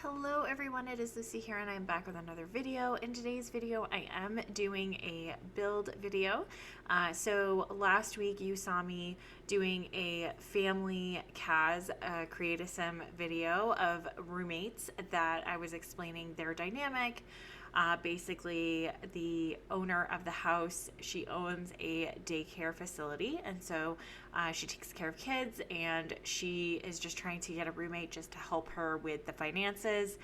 Hello everyone, it is Lucy here and I'm back with another video. In today's video, I am doing a build video. So last week you saw me doing a family CAS create a sim video of roommates that I was explaining their dynamic. Basically, the owner of the house, she owns a daycare facility, and so she takes care of kids, and she is just trying to get a roommate just to help her with the finances,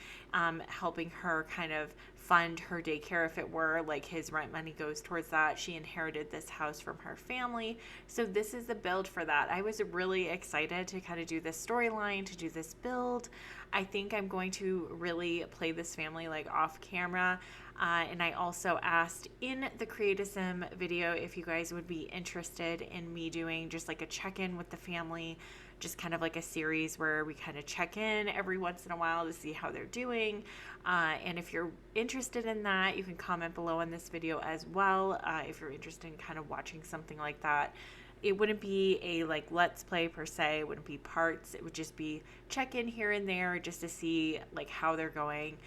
helping her kind of fund her daycare. If it were like his rent money goes towards that, she inherited this house from her family, so this is the build for that. I was really excited to kind of do this storyline, to do this build. I think I'm going to really play this family like off camera. And I also asked in the Create a Sim video if you guys would be interested in me doing just like a check-in with the family, just kind of like a series where we kind of check in every once in a while to see how they're doing. And if you're interested in that, you can comment below on this video as well. If you're interested in kind of watching something like that. It wouldn't be a like let's play per se, it wouldn't be parts, it would just be check in here and there just to see like how they're going.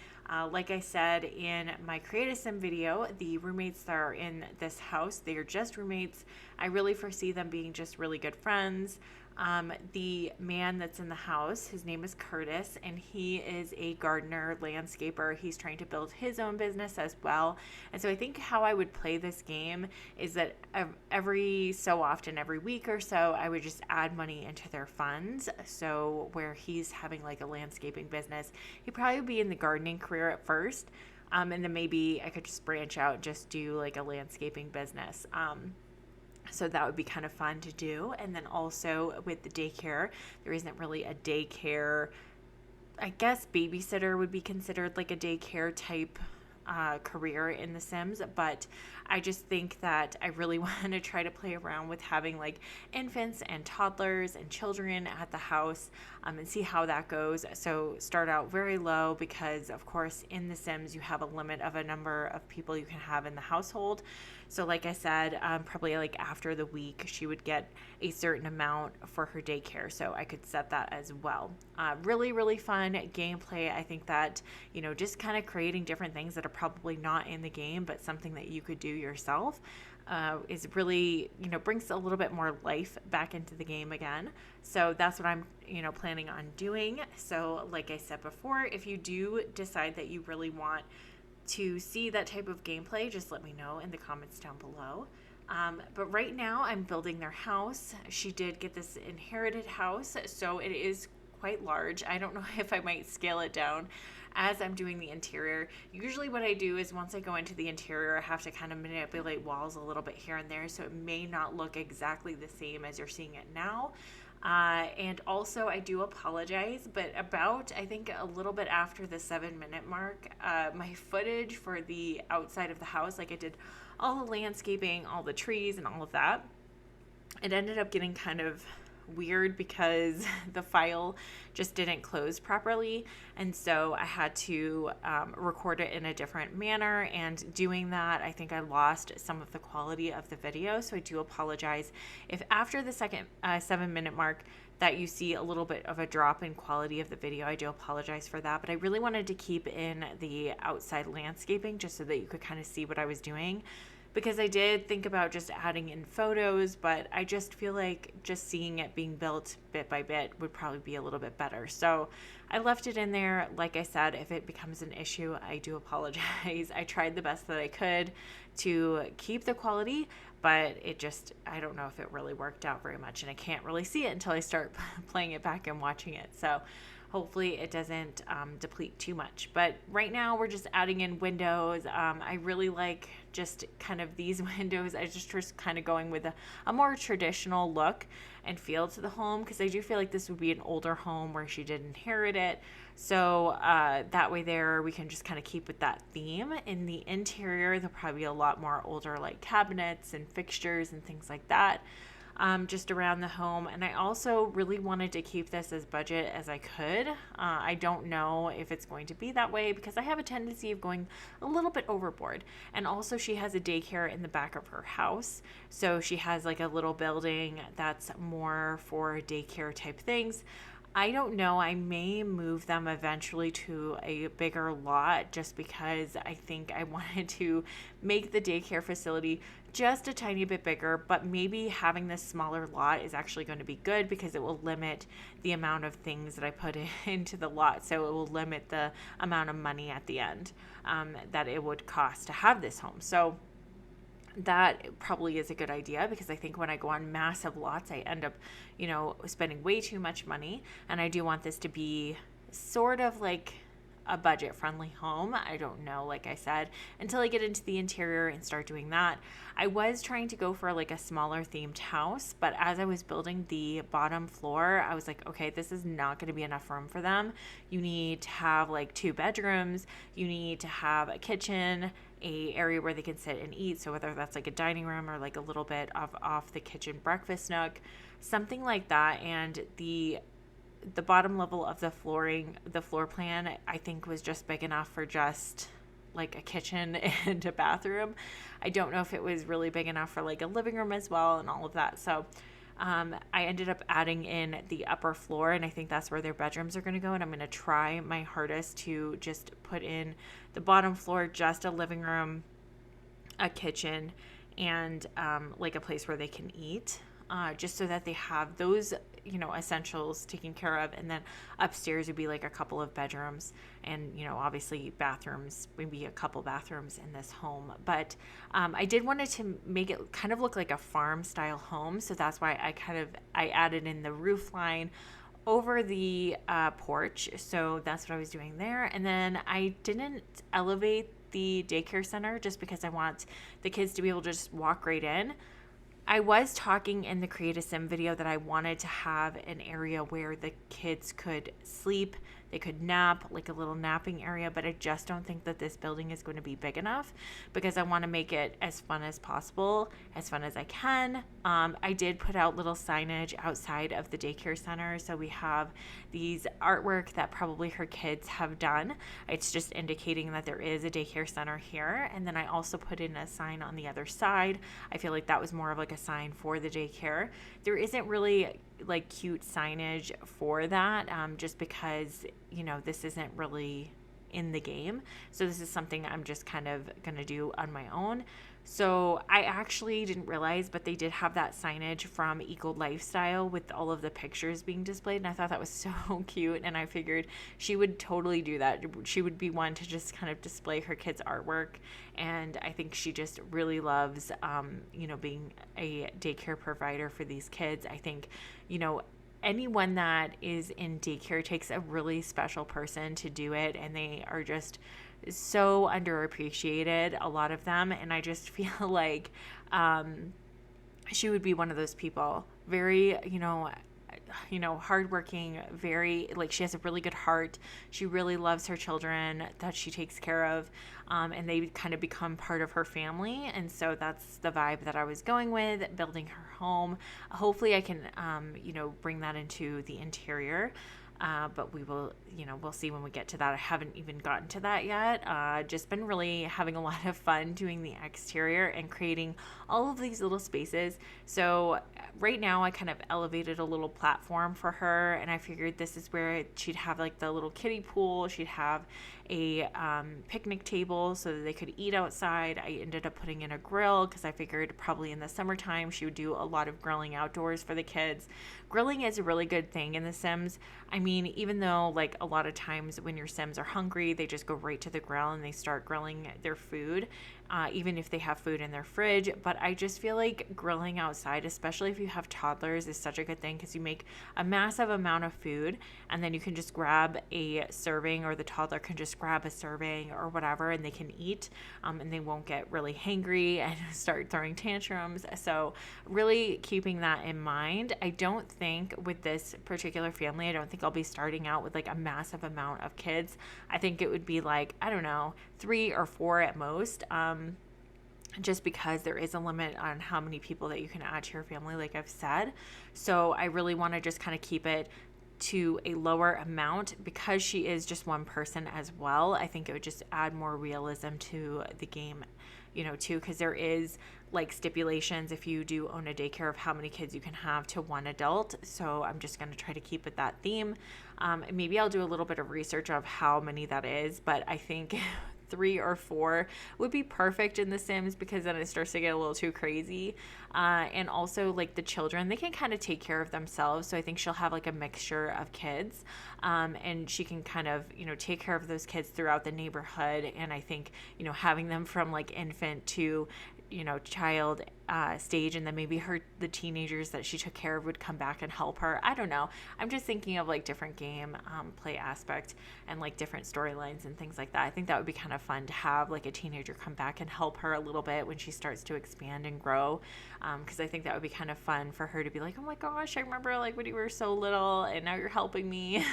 Like I said in my Create a Sim video, the roommates that are in this house, they are just roommates. I really foresee them being just really good friends. The man that's in the house, his name is Curtis, and he is a gardener, landscaper. He's trying to build his own business as well. And so I think how I would play this game is that every so often, every week or so, I would just add money into their funds. So where he's having like a landscaping business, he'd probably be in the gardening career at first. And then maybe I could just branch out and just do like a landscaping business. So that would be kind of fun to do. And then also with the daycare, there isn't really a daycare. I guess babysitter would be considered like a daycare type career in The Sims, but I just think that I really want to try to play around with having like infants and toddlers and children at the house, and see how that goes. So start out very low because of course in The Sims you have a limit of a number of people you can have in the household. So like I said, probably like after the week she would get a certain amount for her daycare, so I could set that as well. Really fun gameplay. I think that, you know, just kind of creating different things that are probably not in the game but something that you could do yourself is really, you know, brings a little bit more life back into the game again. So that's what I'm, you know, planning on doing. So like I said before, if you do decide that you really want to see that type of gameplay, just let me know in the comments down below. But right now I'm building their house. She did get this inherited house, so it is quite large. I don't know if I might scale it down as I'm doing the interior. Usually what I do is once I go into the interior, I have to kind of manipulate walls a little bit here and there, so it may not look exactly the same as you're seeing it now. And also I do apologize, but about I think a little bit after the 7-minute mark, my footage for the outside of the house, like I did all the landscaping, all the trees and all of that, it ended up getting kind of weird because the file just didn't close properly, and so I had to record it in a different manner, and doing that I think I lost some of the quality of the video. So I do apologize if after the second 7-minute mark that you see a little bit of a drop in quality of the video. I do apologize for that, but I really wanted to keep in the outside landscaping just so that you could kind of see what I was doing, because I did think about just adding in photos, but I just feel like just seeing it being built bit by bit would probably be a little bit better. So I left it in there. Like I said, if it becomes an issue, I do apologize. I tried the best that I could to keep the quality, but it just, I don't know if it really worked out very much, and I can't really see it until I start playing it back and watching it. So hopefully it doesn't deplete too much. But right now we're just adding in windows. I really like just kind of these windows. I just kind of going with a more traditional look and feel to the home, because I do feel like this would be an older home where she did inherit it. So that way there we can just kind of keep with that theme. In the interior there'll probably be a lot more older like cabinets and fixtures and things like that. Just around the home. And I also really wanted to keep this as budget as I could. I don't know if it's going to be that way because I have a tendency of going a little bit overboard. And also she has a daycare in the back of her house. So she has like a little building that's more for daycare type things. I don't know. I may move them eventually to a bigger lot just because I think I wanted to make the daycare facility just a tiny bit bigger, but maybe having this smaller lot is actually going to be good because it will limit the amount of things that I put into the lot. So it will limit the amount of money at the end that it would cost to have this home. So that probably is a good idea because I think when I go on massive lots, I end up, spending way too much money. And I do want this to be sort of like a budget friendly home. I don't know, like I said, until I get into the interior and start doing that. I was trying to go for like a smaller themed house, but as I was building the bottom floor, I was like, okay, this is not going to be enough room for them. You need to have like 2 bedrooms, you need to have a kitchen, a area where they can sit and eat, so whether that's like a dining room or like a little bit of off the kitchen breakfast nook, something like that. And the bottom level of the floor plan, I think was just big enough for just like a kitchen and a bathroom. I don't know if it was really big enough for like a living room as well and all of that. So I ended up adding in the upper floor, and I think that's where their bedrooms are going to go. And I'm going to try my hardest to just put in the bottom floor, just a living room, a kitchen, and like a place where they can eat. Just so that they have those, essentials taken care of. And then upstairs would be like a couple of bedrooms and, obviously bathrooms, maybe a couple bathrooms in this home. But I did want it to make it kind of look like a farm style home. So that's why I added in the roof line over the porch. So that's what I was doing there. And then I didn't elevate the daycare center just because I want the kids to be able to just walk right in. I was talking in the Create a Sim video that I wanted to have an area where the kids could sleep, they could nap, like a little napping area, but I just don't think that this building is going to be big enough because I want to make it as fun as possible, as fun as I can. I did put out little signage outside of the daycare center, so we have these artwork that probably her kids have done. It's just indicating that there is a daycare center here, and then I also put in a sign on the other side. I feel like that was more of like a sign for the daycare. There isn't really like cute signage for that, just because this isn't really in the game. So this is something I'm just kind of gonna do on my own. So I actually didn't realize, but they did have that signage from Eco Lifestyle with all of the pictures being displayed, and I thought that was so cute, and I figured she would totally do that. She would be one to just kind of display her kids' artwork, and I think she just really loves, being a daycare provider for these kids. I think, anyone that is in daycare takes a really special person to do it, and they are just so underappreciated, a lot of them. And I just feel like she would be one of those people, very, hardworking, very, like, she has a really good heart. She really loves her children that she takes care of, and they kind of become part of her family. And so that's the vibe that I was going with, building her home. Hopefully I can, bring that into the interior. But we will, we'll see when we get to that. I haven't even gotten to that yet. Just been really having a lot of fun doing the exterior and creating all of these little spaces. So right now I kind of elevated a little platform for her, and I figured this is where she'd have like the little kiddie pool. She'd have a picnic table so that they could eat outside. I ended up putting in a grill because I figured probably in the summertime she would do a lot of grilling outdoors for the kids. Grilling is a really good thing in The Sims. I mean, even though like a lot of times when your Sims are hungry, they just go right to the grill and they start grilling their food, even if they have food in their fridge. But I just feel like grilling outside, especially if you have toddlers, is such a good thing because you make a massive amount of food and then you can just grab a serving, or the toddler can just grab a serving or whatever, and they can eat, and they won't get really hangry and start throwing tantrums. So really keeping that in mind. I don't think with this particular family, I don't think I'll be starting out with like a massive amount of kids. I think it would be like, I don't know, 3 or 4 at most. Just because there is a limit on how many people that you can add to your family, like I've said. So I really want to just kind of keep it to a lower amount because she is just one person as well. I think it would just add more realism to the game too, because there is like stipulations if you do own a daycare of how many kids you can have to one adult. So I'm just going to try to keep with that theme. Maybe I'll do a little bit of research of how many that is, but I think 3 or 4 would be perfect in The Sims, because then it starts to get a little too crazy. And also, like, the children, they can kind of take care of themselves. So I think she'll have like a mixture of kids, and she can kind of, take care of those kids throughout the neighborhood. And I think, having them from like infant to child stage, and then maybe the teenagers that she took care of would come back and help her. I don't know. I'm just thinking of like different game play aspect and like different storylines and things like that. I think that would be kind of fun to have like a teenager come back and help her a little bit when she starts to expand and grow, because I think that would be kind of fun for her to be like, oh my gosh, I remember like when you were so little and now you're helping me.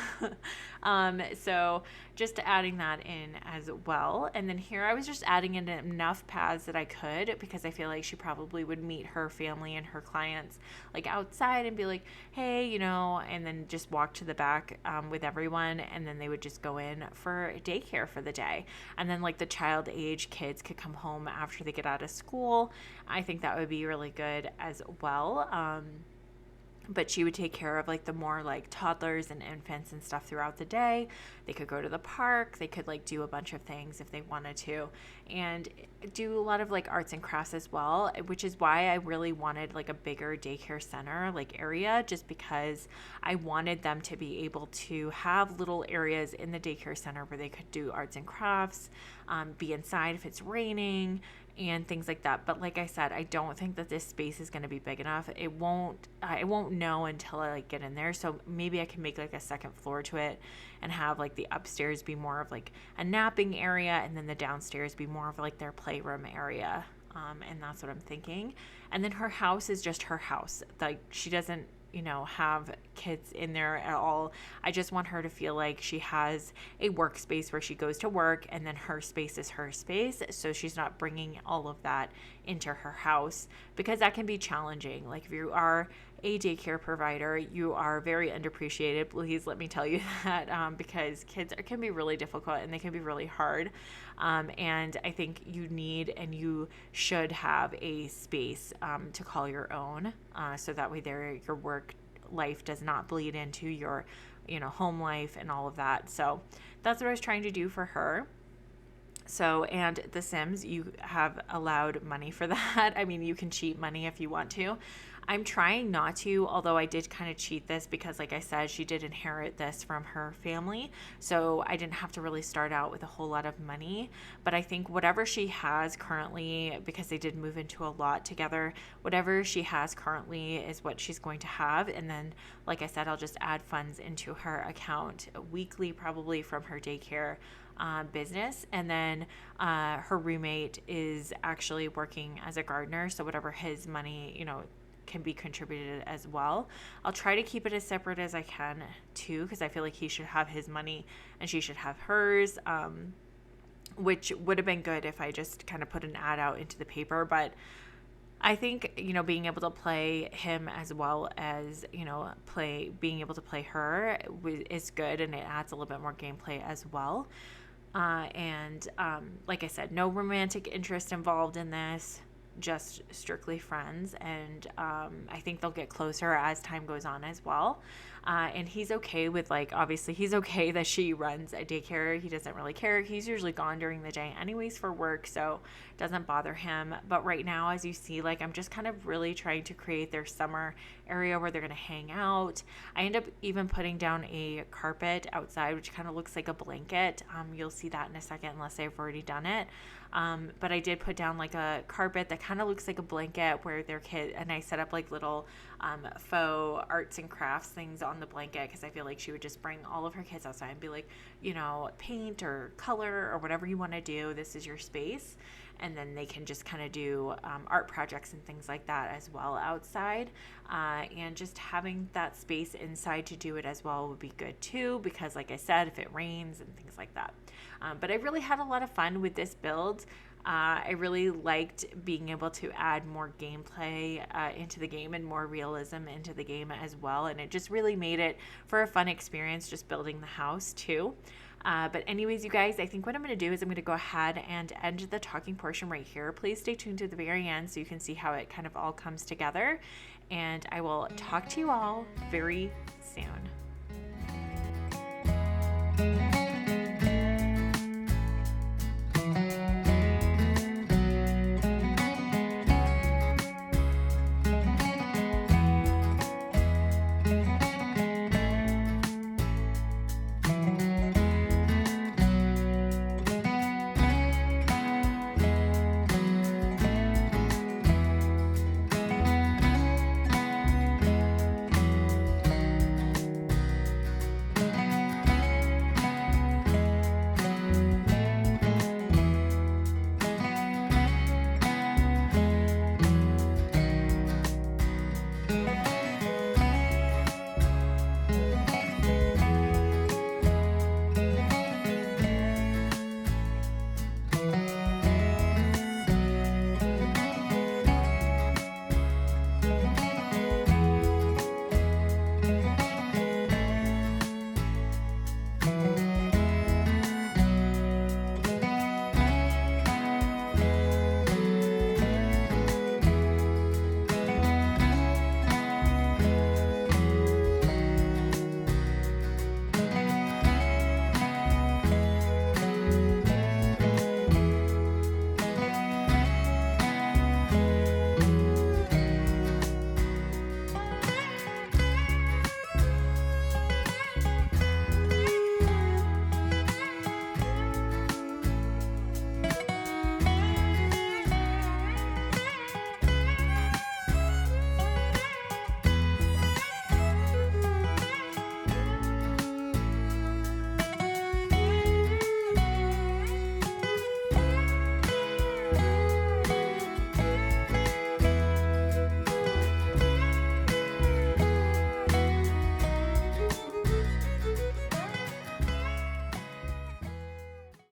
So just adding that in as well. And then here I was just adding in enough paths that I could, because I feel like she probably would meet her family and her clients like outside and be like, hey, and then just walk to the back with everyone, and then they would just go in for daycare for the day. And then like the child age kids could come home after they get out of school. I think that would be really good as well. But she would take care of like the more like toddlers and infants and stuff throughout the day. They could go to the park. They could like do a bunch of things if they wanted to, and do a lot of like arts and crafts as well, which is why I really wanted like a bigger daycare center like area, just because I wanted them to be able to have little areas in the daycare center where they could do arts and crafts, be inside if it's raining, and things like that. But like I said, I don't think that this space is going to be big enough. I won't know until I like get in there. So maybe I can make like a second floor to it and have like the upstairs be more of like a napping area, and then the downstairs be more of like their playroom area. And that's what I'm thinking. And then her house is just her house. Like, she doesn't have kids in there at all. I just want her to feel like she has a workspace where she goes to work, and then her space is her space. So she's not bringing all of that into her house, because that can be challenging. Like, if you are a daycare provider, you are very underappreciated. Please let me tell you that, because kids can be really difficult and they can be really hard. And I think you need and you should have a space to call your own, so that way your work life does not bleed into your home life and all of that. So that's what I was trying to do for her. So, and The Sims, you have allowed money for that. I mean, you can cheat money if you want to. I'm trying not to, although I did kind of cheat this because, like I said, she did inherit this from her family. So I didn't have to really start out with a whole lot of money. But I think whatever she has currently, because they did move into a lot together, whatever she has currently is what she's going to have. And then, like I said, I'll just add funds into her account weekly, probably from her daycare business. And then her roommate is actually working as a gardener. So whatever his money, can be contributed as well. I'll try to keep it as separate as I can too, because I feel like he should have his money and she should have hers, which would have been good if I just kind of put an ad out into the paper. But I think, being able to play him as well as, being able to play her is good, and it adds a little bit more gameplay as well. And like I said, no romantic interest involved in this, just strictly friends. And I think they'll get closer as time goes on as well. And he's okay with, like, obviously he's okay that she runs a daycare. He doesn't really care. He's usually gone during the day anyways for work, so it doesn't bother him. But right now, as you see, like, I'm just kind of really trying to create their summer area where they're going to hang out. I end up even putting down a carpet outside, which kind of looks like a blanket. You'll see that in a second, unless I've already done it. But I did put down like a carpet that kind of looks like a blanket where their kid, and I set up like little faux arts and crafts things on the blanket, because I feel like she would just bring all of her kids outside and be like, paint or color or whatever you want to do. This is your space. And then they can just kind of do art projects and things like that as well outside. And just having that space inside to do it as well would be good too, because like I said, if it rains and things like that. But I really had a lot of fun with this build. I really liked being able to add more gameplay into the game and more realism into the game as well. And it just really made it for a fun experience just building the house too. But anyways, you guys, I think what I'm going to do is I'm going to go ahead and end the talking portion right here. Please stay tuned to the very end so you can see how it kind of all comes together. And I will talk to you all very soon.